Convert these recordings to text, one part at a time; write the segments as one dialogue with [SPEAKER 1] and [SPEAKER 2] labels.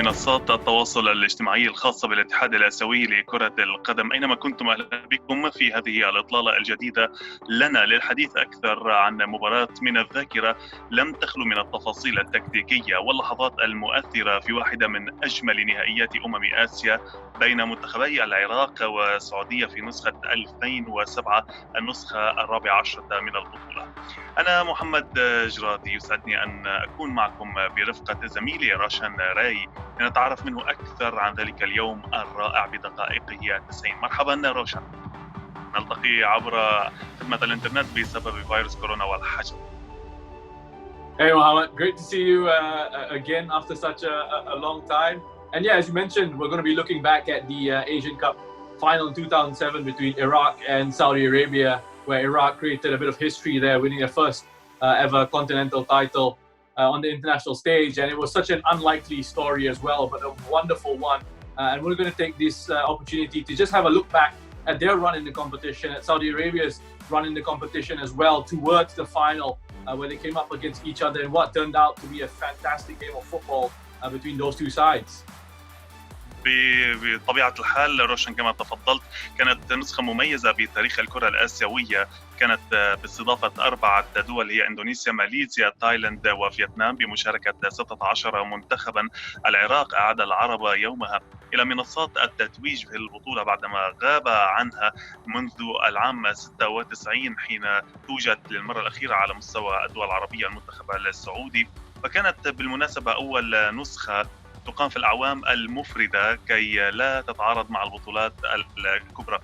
[SPEAKER 1] منصات التواصل الاجتماعي الخاصة بالاتحاد الآسيوي لكرة القدم. أينما كنتم أهلا بكم في هذه الإطلالة الجديدة لنا للحديث أكثر عن مباراة من الذاكرة لم تخلو من التفاصيل التكتيكية واللحظات المؤثرة في واحدة من أجمل نهائيات آسيا بين منتخبي العراق والسعودية في نسخة 2007، النسخة 14 من البطولة. أنا محمد جرادي، يسعدني أن أكون معكم برفقة زميلي روشن راي لنتعرف منه أكثر عن ذلك اليوم الرائع بدقائقه 90. مرحبا روشن. نلتقي عبر خدمة الإنترنت بسبب فيروس كورونا والحجر.
[SPEAKER 2] Hey Mohammed, great to see you again after such a long time. And yeah, as you mentioned, we're going to be looking back at the Asian Cup final in 2007 between Iraq and Saudi Arabia, where Iraq created a bit of history there, winning their first ever continental title on the international stage. And it was such an unlikely story as well, but a wonderful one. And we're going to take this opportunity to just have a look back at their run in the competition, at Saudi Arabia's run in the competition as well, towards the final, where they came up against each other in what turned out to be a fantastic game of football between those two sides.
[SPEAKER 1] بطبيعة الحال روشن كما تفضلت، كانت نسخة مميزة بتاريخ الكرة الآسيوية، كانت باستضافة 4 دول هي إندونيسيا، ماليزيا، تايلاند وفيتنام، بمشاركة 16 منتخبا. العراق أعاد العرب يومها إلى منصات التتويج في البطولة بعدما غاب عنها منذ العام 96 حين توجد للمرة الأخيرة على مستوى الدول العربية المنتخب السعودي. فكانت بالمناسبة أول نسخة تقام في الأعوام المفردة كي لا تتعارض مع البطولات الكبرى.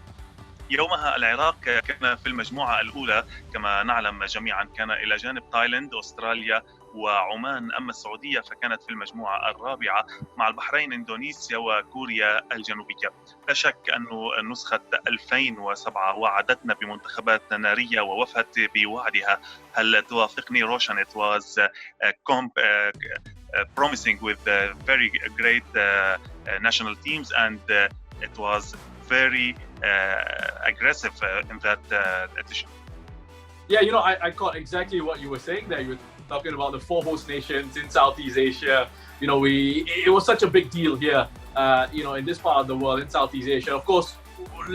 [SPEAKER 1] يومها العراق كان في المجموعة الأولى كما نعلم جميعا، كان إلى جانب تايلاند، أستراليا وعمان. أما السعودية فكانت في المجموعة الرابعة مع البحرين، إندونيسيا وكوريا الجنوبية. لا شك أن نسخة 2007 وعدتنا بمنتخبات نارية ووفت بوعدها. هل توافقني روشن؟ It was promising with very great national teams, and it was very aggressive in that edition.
[SPEAKER 2] Yeah, you know, I caught exactly what you were saying there. You were talking about the 4 host nations in Southeast Asia. You know, it was such a big deal here, you know, in this part of the world, in Southeast Asia. Of course,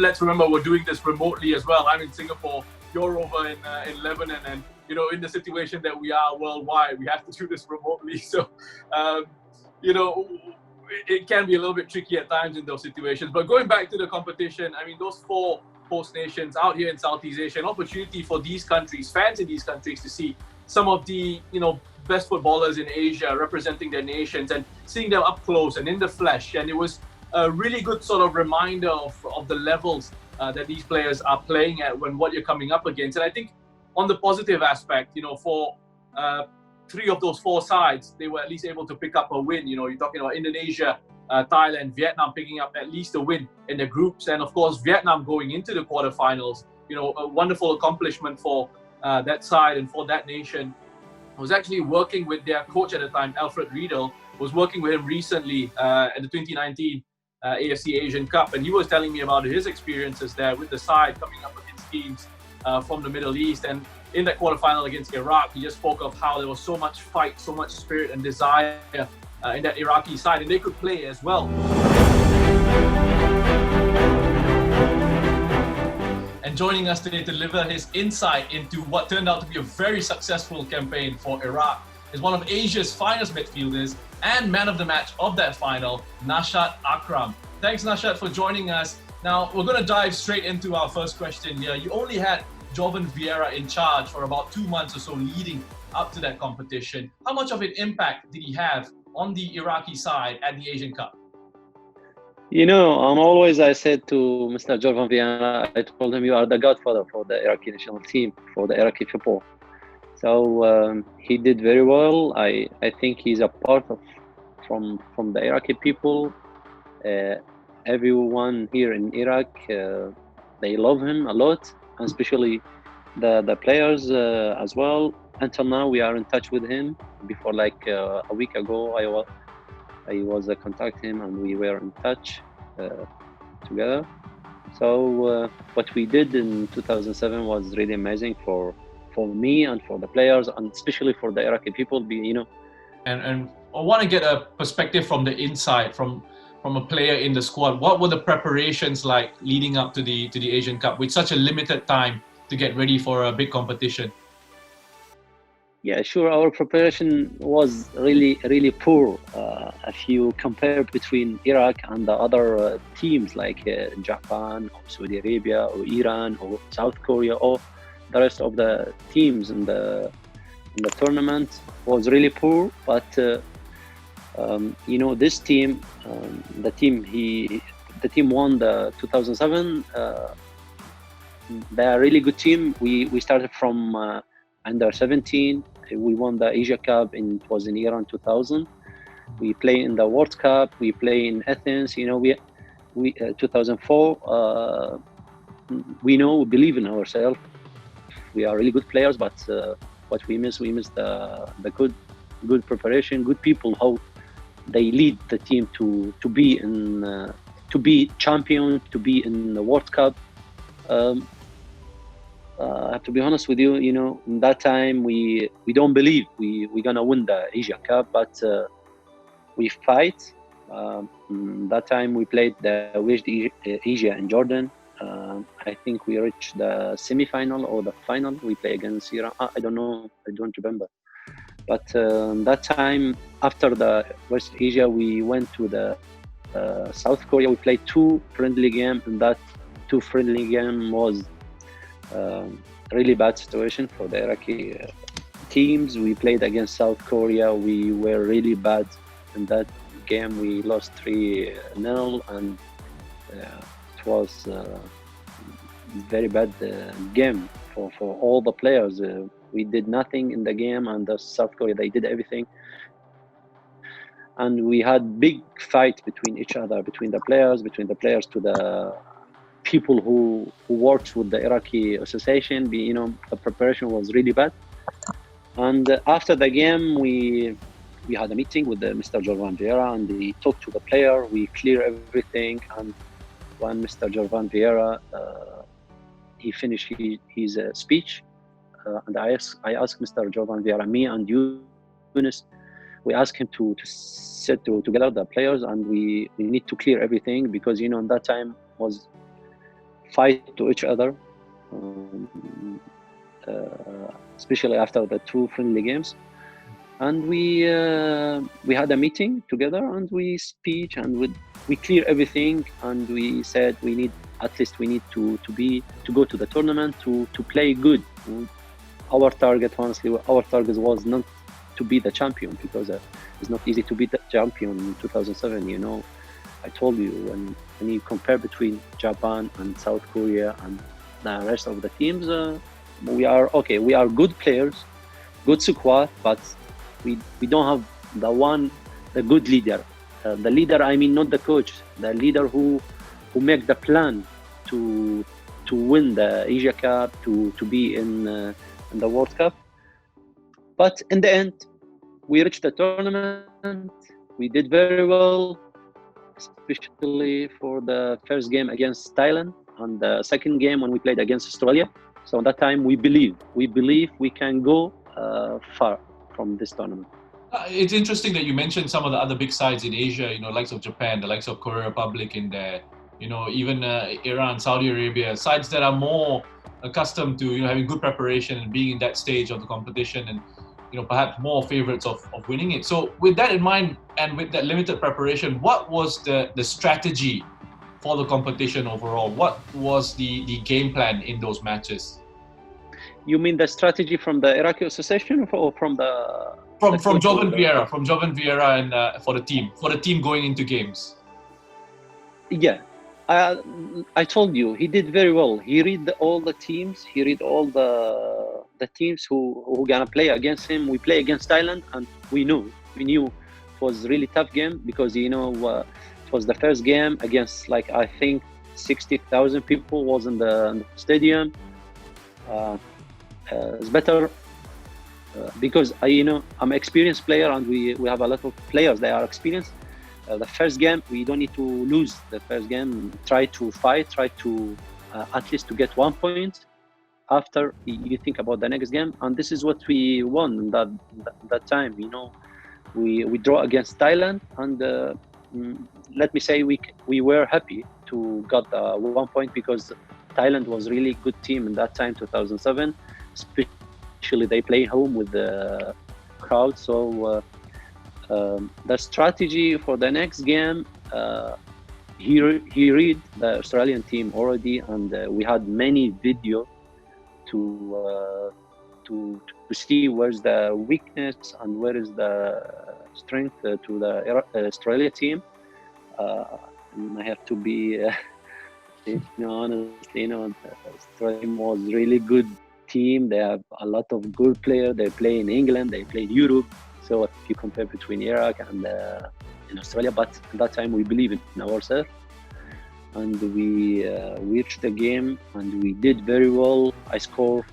[SPEAKER 2] let's remember we're doing this remotely as well. I'm in Singapore, you're over in Lebanon, and you know, in the situation that we are worldwide, we have to do this remotely. So, you know, it can be a little bit tricky at times in those situations. But going back to the competition, I mean, those 4 host nations out here in Southeast Asia, an opportunity for these countries, fans in these countries, to see some of the, you know, best footballers in Asia representing their nations and seeing them up close and in the flesh. And it was a really good sort of reminder of the levels that these players are playing at when what you're coming up against. And I think on the positive aspect, you know, for 3 of those 4 sides, they were at least able to pick up a win. You know, you're talking about Indonesia, Thailand, Vietnam picking up at least a win in the groups. And of course, Vietnam going into the quarterfinals, you know, a wonderful accomplishment for that side and for that nation. I was actually working with their coach at the time, Alfred Riedel, was working with him recently at the 2019 AFC Asian Cup. And he was telling me about his experiences there with the side coming up against teams from the Middle East. And in that quarterfinal against Iraq, he just spoke of how there was so much fight, so much spirit and desire in that Iraqi side, and they could play as well. And joining us today to deliver his insight into what turned out to be a very successful campaign for Iraq is one of Asia's finest midfielders and man of the match of that final, Nashat Akram. Thanks, Nashat, for joining us. Now, we're going to dive straight into our first question here. You only had Jovan Vieira in charge for about 2 months or so leading up to that competition. How much of an impact did he have on the Iraqi side at the Asian Cup?
[SPEAKER 3] You know, I said to Mr. Jovan Vieira, I told him, you are the godfather for the Iraqi national team, for the Iraqi football. So he did very well. I think he's a part of from the Iraqi people. Everyone here in Iraq, they love him a lot, and especially the players as well. Until now, we are in touch with him. Before, like a week ago, I was contacting him, and we were in touch together. So what we did in 2007 was really amazing for me and for the players, and especially for the Iraqi people. You know,
[SPEAKER 2] And want to get a perspective from the inside, from a player in the squad. What were the preparations like leading up to the Asian Cup with such a limited time to get ready for a big competition?
[SPEAKER 3] Yeah, sure. Our preparation was really poor. If you compare between Iraq and the other teams like Japan or Saudi Arabia or Iran or South Korea or the rest of the teams in the tournament, was really poor. But this team, the team won the 2007. They're a really good team. We started from under 17. We won the Asia Cup it was in Iran 2000. We play in the World Cup. We play in Athens. We 2004. We believe in ourselves. We are really good players, but what we miss the good preparation, good people, how they lead the team to be champion, to be in the World Cup. I have to be honest with you, in that time we don't believe we're gonna win the Asian Cup, but we fight. That time we played the West Asia in Jordan. I think we reached the semi-final or the final. We play against Iran. I don't know. I don't remember. But that time, after the West Asia, we went to the South Korea. We played 2 friendly games, and that 2 friendly game was really bad situation for the Iraqi teams. We played against South Korea. We were really bad in that game. We lost 3-0, and it was a very bad game for all the players. We did nothing in the game, and the South Korea, they did everything. And we had big fight between each other, between the players to the people who worked with the Iraqi association. The preparation was really bad. And after the game, we had a meeting with Mr. Jorvan Vieira, and he talked to the player. We clear everything, and when Mr. Jorvan Vieira he finished his speech, and I asked Mr. Jorvan Vieira, me and Yunus, we asked him to sit together the players, and we need to clear everything, because in that time was fight to each other, especially after the 2 friendly games. And we had a meeting together, and we speech, and we clear everything, and we said we need to go to the tournament to play good. Our target, honestly, was not to be the champion, because it's not easy to be the champion in 2007. I told you, when you compare between Japan and South Korea and the rest of the teams, we are okay. We are good players, good squad, but we don't have the good leader. The leader, I mean, not the coach. The leader who make the plan to win the Asia Cup, to be in the World Cup. But in the end, we reached the tournament. We did very well, especially for the first game against Thailand, and the second game when we played against Australia. So at that time, we believe we can go far from this tournament.
[SPEAKER 2] It's interesting that you mentioned some of the other big sides in Asia, likes of Japan, the likes of Korea Republic in there, even Iran, Saudi Arabia, sides that are more accustomed to having good preparation and being in that stage of the competition, and perhaps more favorites of winning it. So with that in mind, and with that limited preparation, what was the strategy for the competition overall? What was the game plan in those matches?
[SPEAKER 3] You mean the strategy from the Iraqi association, or from the
[SPEAKER 2] from Jorvan Vieira, and for the team going into games?
[SPEAKER 3] Yeah, I told you, he did very well. He read all the teams. He read all the teams who gonna play against him. We play against Thailand, and we knew it was a really tough game, because it was the first game against, like, I think 60,000 people was in the stadium. It's better because I'm an experienced player, and we have a lot of players that are experienced. The first game, we don't need to lose the first game. Try to fight, try to at least to get 1 point. After, you think about the next game, and this is what we won that time. we draw against Thailand, and let me say we were happy to got the 1 point, because Thailand was really good team in that time, 2007. Especially they play home with the crowd. So the strategy for the next game, he read the Australian team already, and we had many video to see where's the weakness and where is the strength to the Australia team. I have to be honestly, the Australia team was really good team. They have a lot of good players. They play in England, they play in Europe. So if you compare between Iraq and in Australia, but at that time we believe in ourselves, and we reached the game and we did very well. I scored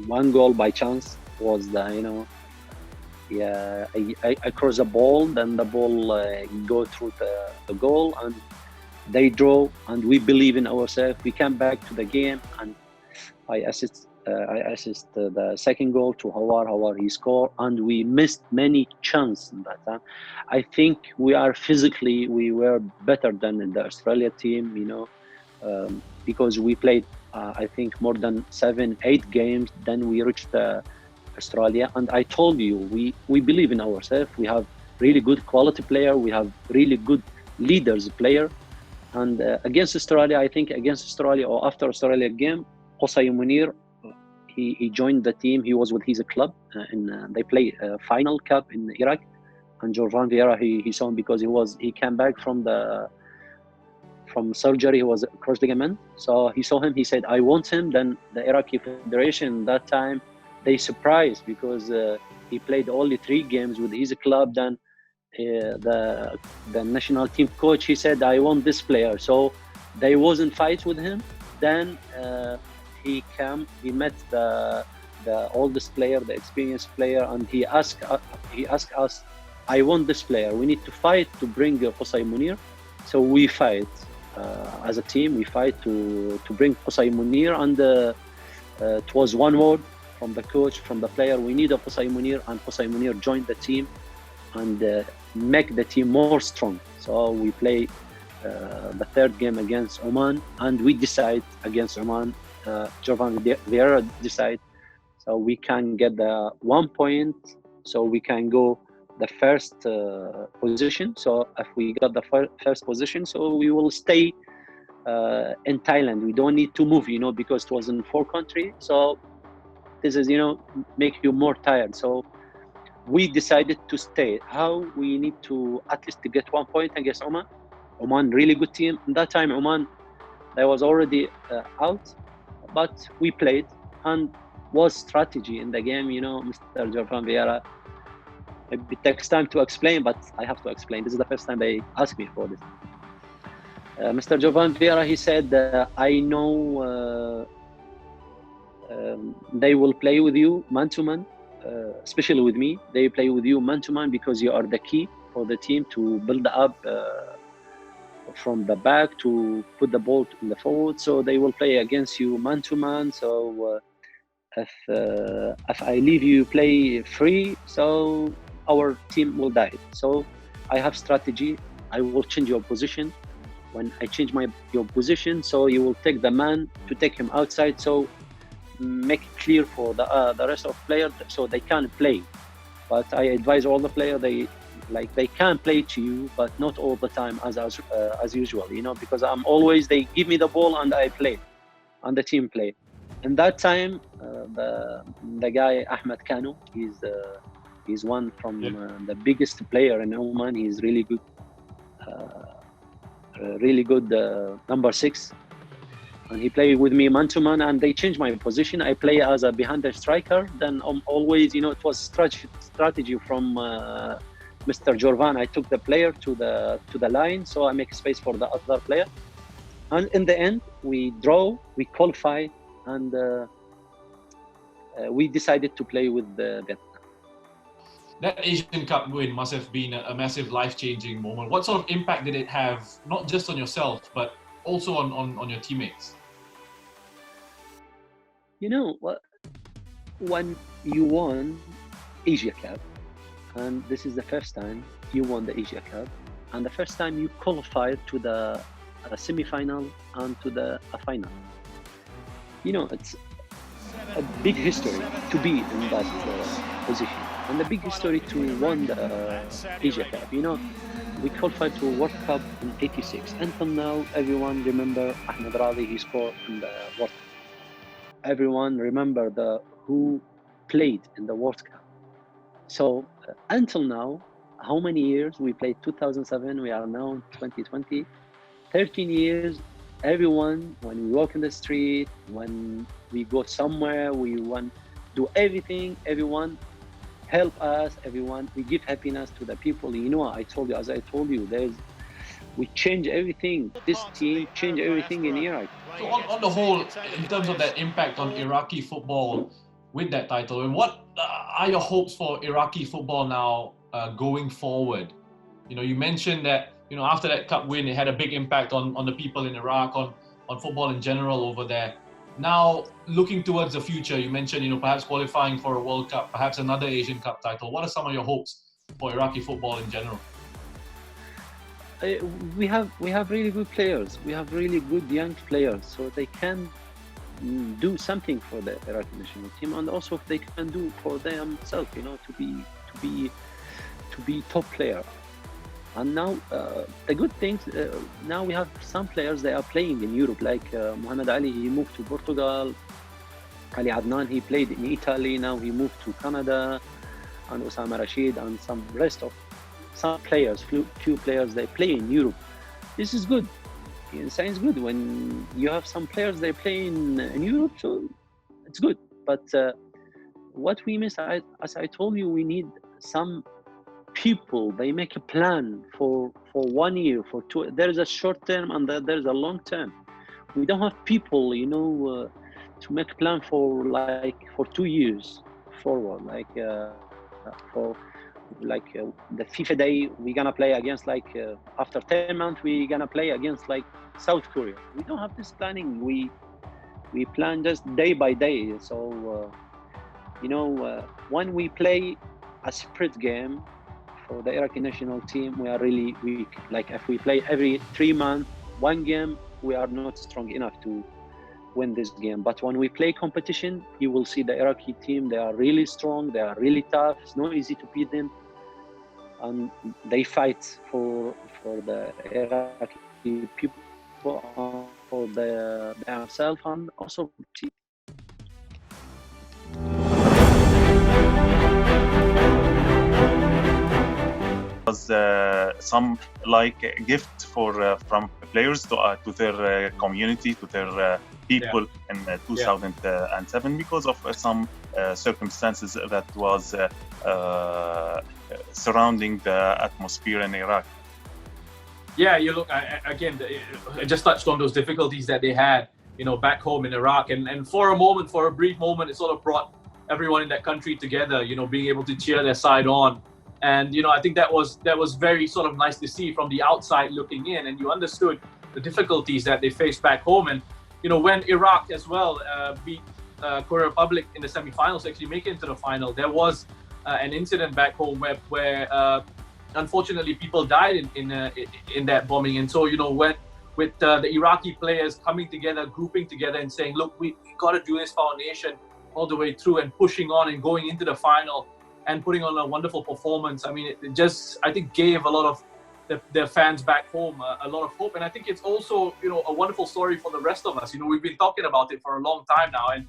[SPEAKER 3] 1 goal by chance. Was the I crossed the ball, then the ball go through the goal, and they draw, and we believe in ourselves. We came back to the game, and I assist the second goal to Hawar. He scored, and we missed many chances in that time. I think we were better than the Australia team, because we played I think more than 7-8 games. Then we reached Australia, and I told you we believe in ourselves. We have really good quality player. We have really good leaders player. And against Australia, I think against Australia or after Australia game, Qusay Munir, he joined the team. He was with his club, and they play final cup in Iraq. And Jorvan Vieira, he saw him because he came back from surgery. He was cross ligament, so he saw him. He said, "I want him." Then the Iraqi Federation that time, they surprised because he played only 3 games with his club. Then the national team coach, he said, "I want this player." So they wasn't fight with him. Then he met the oldest player, the experienced player, and he asked us, "I want this player. We need to fight to bring Qusay Munir." So we fight as a team. We fight to bring Qusay Munir, and it was one word from the coach, from the player: we need a Qusay Munir, and Qusay Munir joined the team and make the team more strong. So we play the 3rd game against Oman, and we decide against Oman. Jorvan Vieira decide, so we can get the 1 point, so we can go the first position. So if we got the first position, so we will stay in Thailand. We don't need to move, because it was in 4 countries. So this is, make you more tired. So we decided to stay. How we need to at least to get 1 point against Oman. Oman, really good team. At that time, Oman, they was already out, but we played, and was strategy in the game. Mr. Jorvan Vieira, it takes time to explain, but I have to explain. This is the first time they asked me for this. Mr. Jorvan Vieira, he said, "I know they will play with you man to man, especially with me. They play with you man to man because you are the key for the team to build up from the back to put the ball in the forward. So they will play against you man to man. So if I leave you play free, so our team will die. So I have strategy. I will change your position. When I change your position, so you will take the man to take him outside. So make it clear for the rest of players so they can play. But I advise all the players they can play to you, but not all the time as usual. Because I'm always, they give me the ball and I play, and the team play. In that time, the guy Ahmed Kanu, he's one from the biggest player in Oman. He's really good. Really good number 6, and he played with me man to man, and they changed my position. I play as a behind the striker. Then always, it was strategy from Mr. Jorvan. I took the player to the line, so I make space for the other player. And in the end, we draw, we qualify, and we decided to play with Vietnam.
[SPEAKER 2] That Asian Cup win must have been a massive life-changing moment. What sort of impact did it have, not just on yourself, but also on your teammates?
[SPEAKER 3] When you won Asia Cup, and this is the first time you won the Asia Cup, and the first time you qualified to the semi-final and to the final. You know, it's a big history to be in that position, and a big history to win the Asia Cup. You know, we qualified to World Cup in '86. Until now, everyone remember Ahmed Radi. He scored in the World Cup. Everyone remember who played in the World Cup. So until now, how many years we played? 2007. We are now in 2020. 13 years. Everyone, when we walk in the street, when we go somewhere, we want do everything. Everyone help us. Everyone, we give happiness to the people. You know, as I told you, we change everything. This team changed everything in Iraq.
[SPEAKER 2] So on the whole, in terms of that impact on Iraqi football with that title, and what are your hopes for Iraqi football now going forward? You know, you mentioned that, you know, after that cup win, it had a big impact on the people in Iraq, on football in general over there. Now, looking towards the future, you mentioned, you know, perhaps qualifying for a World Cup, perhaps another Asian Cup title. What are some of your hopes for Iraqi football in general?
[SPEAKER 3] We have really good players. We have really good young players, so they can do something for the Iraqi national team, and also they can do for themselves. You know, to be top player. And now the good things, now we have some players they are playing in Europe, like Mohamed Ali. He moved to Portugal. Ali Adnan, he played in Italy. Now he moved to Canada, and Osama Rashid and some players, few players, they play in Europe. This is good. It sounds good when you have some players they play in Europe, so it's good. But what we miss, as I told you, we need some people. They make a plan for 1 year, for two. There is a short term and there is a long term. We don't have people, you know, to make a plan for 2 years forward, the FIFA day we're gonna play against after 10 months we're gonna play against South Korea. We don't have this planning. We plan just day by day. So you know, when we play a sprint game for the Iraqi national team, we are really weak. Like if we play every 3 months one game, we are not strong enough to win this game. But when we play competition, you will see the Iraqi team, they are really strong, they are really tough. It's not easy to beat them, and they fight for the Iraqi people, for themselves, and also for the team.
[SPEAKER 1] Was some gift from players to their community, to their people in 2007 because of some circumstances that was surrounding the atmosphere in Iraq.
[SPEAKER 2] Yeah, you look, again, I just touched on those difficulties that they had, you know, back home in Iraq. And for a brief moment, it sort of brought everyone in that country together, you know, being able to cheer their side on. And, you know, I think that was very sort of nice to see from the outside looking in, and you understood the difficulties that they faced back home. And, you know, when Iraq as well beat Korea Republic in the semi-finals to actually make it into the final, there was an incident back home where unfortunately people died in that bombing. And so, you know, with the Iraqi players coming together, grouping together and saying, look, we got to do this for our nation all the way through, and pushing on and going into the final and putting on a wonderful performance. I mean, it just, I think, gave a lot of their fans back home a lot of hope. And I think it's also, you know, a wonderful story for the rest of us. You know, we've been talking about it for a long time now, and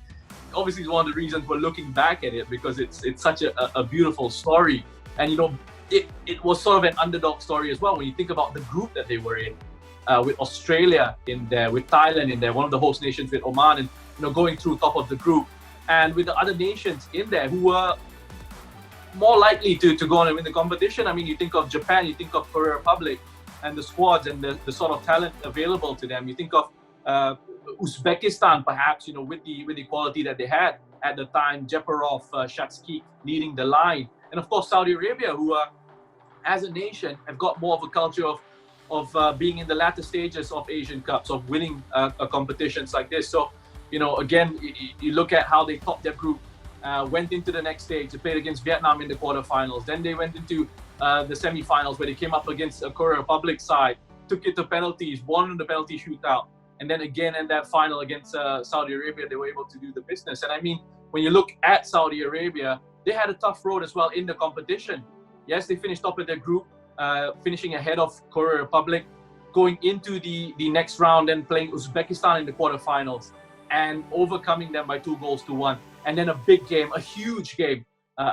[SPEAKER 2] obviously it's one of the reasons we're looking back at it, because it's such a beautiful story. And, you know, it was sort of an underdog story as well when you think about the group that they were in, with Australia in there, with Thailand in there, one of the host nations, with Oman, and, you know, going through top of the group, and with the other nations in there who were more likely to go on and win the competition. I mean, you think of Japan, you think of Korea Republic and the squads and the sort of talent available to them. You think of Uzbekistan, perhaps, you know, with the quality that they had at the time, Jeparov, Shatskik leading the line. And of course, Saudi Arabia, who as a nation have got more of a culture of being in the latter stages of Asian Cups, of winning competitions like this. So, you know, again, you look at how they topped their group went into the next stage. They played against Vietnam in the quarterfinals. Then they went into the semi-finals where they came up against a Korea Republic side, took it to penalties, won the penalty shootout. And then again in that final against Saudi Arabia, they were able to do the business. And I mean, when you look at Saudi Arabia, they had a tough road as well in the competition. Yes, they finished top of their group, finishing ahead of Korea Republic, going into the next round and playing Uzbekistan in the quarterfinals and overcoming them by 2-1. And then a big game, a huge game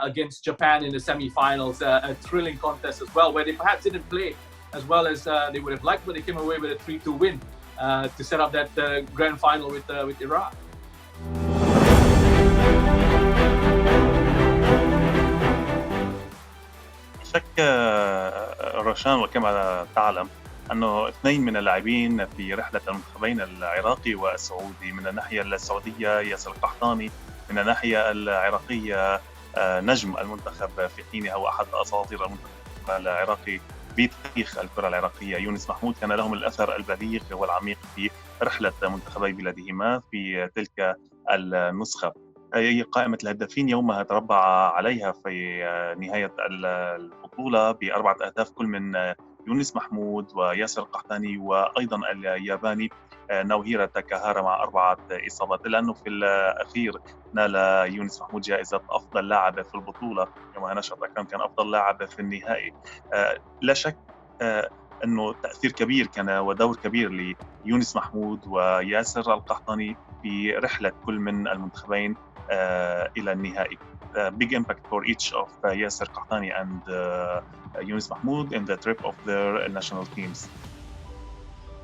[SPEAKER 2] against Japan in the semi-finals, a thrilling contest as well, where they perhaps didn't play as well as they would have liked, but they came away with a 3-2 win to set up that grand final with Iraq.
[SPEAKER 1] شك روشان، وكما تعلم أنه اثنين من اللاعبين في رحلة المنتخبين العراقي والسعودي، من الناحية السعودية ياسر القحطاني، من الناحية العراقية نجم المنتخب في حينها وأحد أساطير المنتخب العراقي بتاريخ الكرة العراقية يونس محمود، كان لهم الأثر البليغ والعميق في رحلة منتخبي بلادهما في تلك النسخة. هي قائمة الهدافين يومها تربع عليها في نهاية البطولة ب4 أهداف كل من يونس محمود وياسر القحطاني وأيضا الياباني نوهيرة تاكاهارا مع 4 إصابات، إلا أنه في الأخير نال يونس محمود جائزة أفضل لاعب في البطولة. يومها نشرت أكرم كان أفضل لاعب في النهائي. لا شك أنه تأثير كبير كان ودور كبير ليونس محمود وياسر القحطاني في رحلة كل من المنتخبين إلى النهائي. Big impact for each of Yasser Qahtani and Yunus Mahmoud in the trip of their national teams.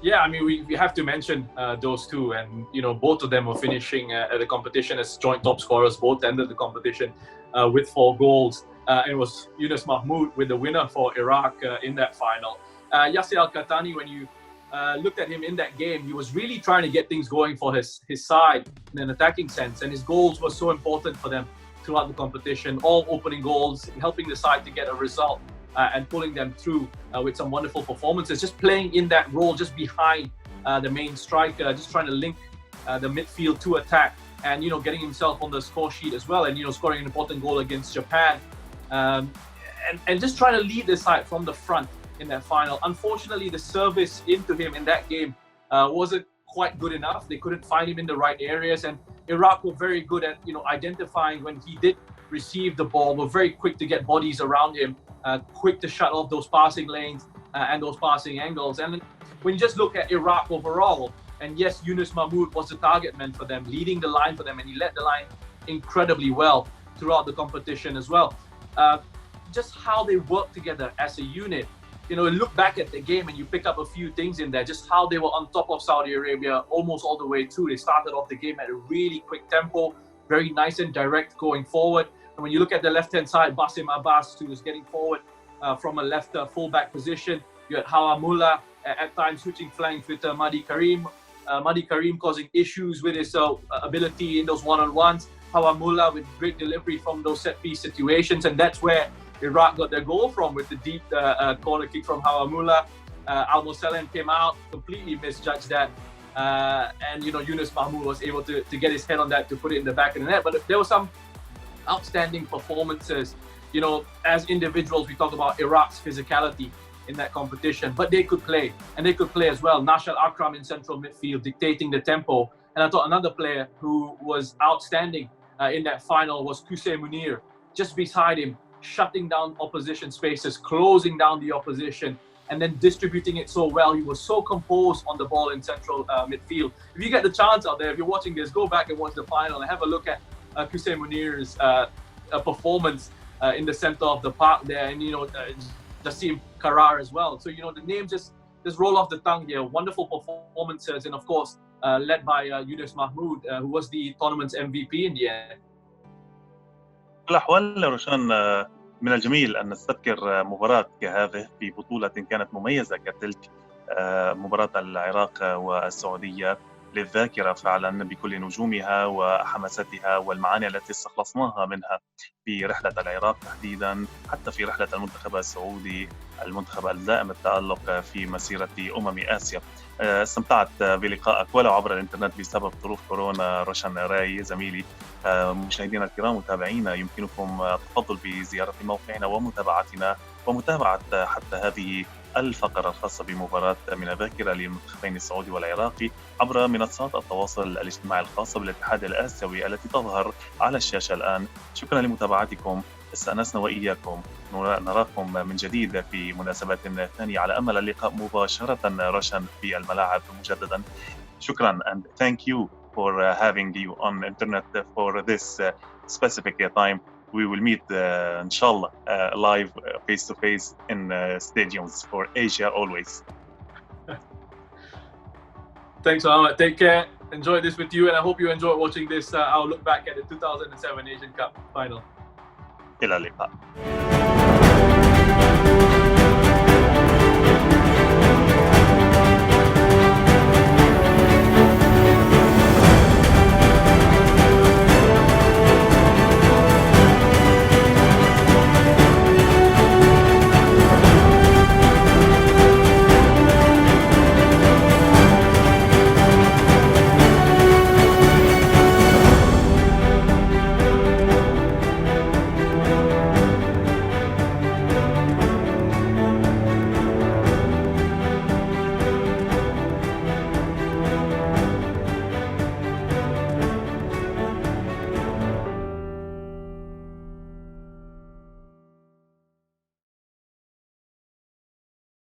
[SPEAKER 2] Yeah, I mean, we have to mention those two, and you know, both of them were finishing at the competition as joint top scorers. Both ended the competition with 4 goals. It was Yunus Mahmoud with the winner for Iraq in that final. Yasser Al-Qahtani, when you looked at him in that game, he was really trying to get things going for his side in an attacking sense, and his goals were so important for them throughout the competition, all opening goals, helping the side to get a result and pulling them through with some wonderful performances, just playing in that role just behind the main striker, just trying to link the midfield to attack, and you know, getting himself on the score sheet as well, and you know, scoring an important goal against Japan, and just trying to lead the side from the front in that final. Unfortunately, the service into him in that game wasn't quite good enough. They couldn't find him in the right areas, and Iraq were very good at, you know, identifying when he did receive the ball, were very quick to get bodies around him, quick to shut off those passing lanes and those passing angles. And when you just look at Iraq overall, and yes, Yunus Mahmoud was the target man for them, leading the line for them, and he led the line incredibly well throughout the competition as well. Just how they work together as a unit. You know, look back at the game and you pick up a few things in there, just how they were on top of Saudi Arabia almost all the way through. They started off the game at a really quick tempo, very nice and direct going forward. And when you look at the left-hand side, Basim Abbas, who was getting forward from a left fullback position. You had Hawa Mullah at times switching flanks with Mahdi Karim. Mahdi Karim causing issues with his ability in those one-on-ones. Hawa Mullah with great delivery from those set-piece situations. And that's where Iraq got their goal from, with the deep corner kick from Hawa Mullah. Al-Musalem came out, completely misjudged that. And, you know, Yunus Mahmoud was able to get his head on that to put it in the back of the net. But there were some outstanding performances. You know, as individuals, we talk about Iraq's physicality in that competition, but they could play, and they could play as well. Nashal Akram in central midfield, dictating the tempo. And I thought another player who was outstanding in that final was KSA Munir, just beside him, shutting down opposition spaces, closing down the opposition, and then distributing it so well. He was so composed on the ball in central midfield. If you get the chance out there, if you're watching this, go back and watch the final and have a look at KSA Munir's performance in the center of the park there, and, you know, Jassim Karar as well. So, you know, the names just roll off the tongue here. Wonderful performances, and of course, led by Yunus Mahmoud, who was the tournament's MVP in the end.
[SPEAKER 1] الأحوال روشان، من الجميل أن نستذكر مباراة كهذه في بطولة كانت مميزة كتلك مباراة العراق والسعودية، للذاكرة فعلا بكل نجومها وحماستها والمعاني التي استخلصناها منها في رحلة العراق تحديدا، حتى في رحلة المنتخب السعودي، المنتخب الدائم التألق في مسيرة آسيا. استمتعت بلقائك ولو عبر الإنترنت بسبب ظروف كورونا. روشن راي زميلي. مشاهدينا الكرام متابعينا، يمكنكم التفضل بزيارة موقعنا ومتابعة حتى هذه الفقرة الخاصة بمباراة من الذاكرة للمنتخبين السعودي والعراقي عبر منصات التواصل الاجتماعي الخاصة بالاتحاد الآسيوي التي تظهر على الشاشة الآن. شكرا لمتابعتكم، استأنسنا وإياكم، نراكم من جديد في مناسبة ثانية على أمل اللقاء مباشرة روشن في الملاعب مجددا. شكرا and thank you for having you on internet for this specific time. We will meet inshallah live face to face in stadiums for Asia always.
[SPEAKER 2] Thanks, Mohammed. Take care. Enjoy this with you, and I hope you enjoy watching this. I'll look back at the 2007 Asian Cup final.
[SPEAKER 1] إلى اللقاء.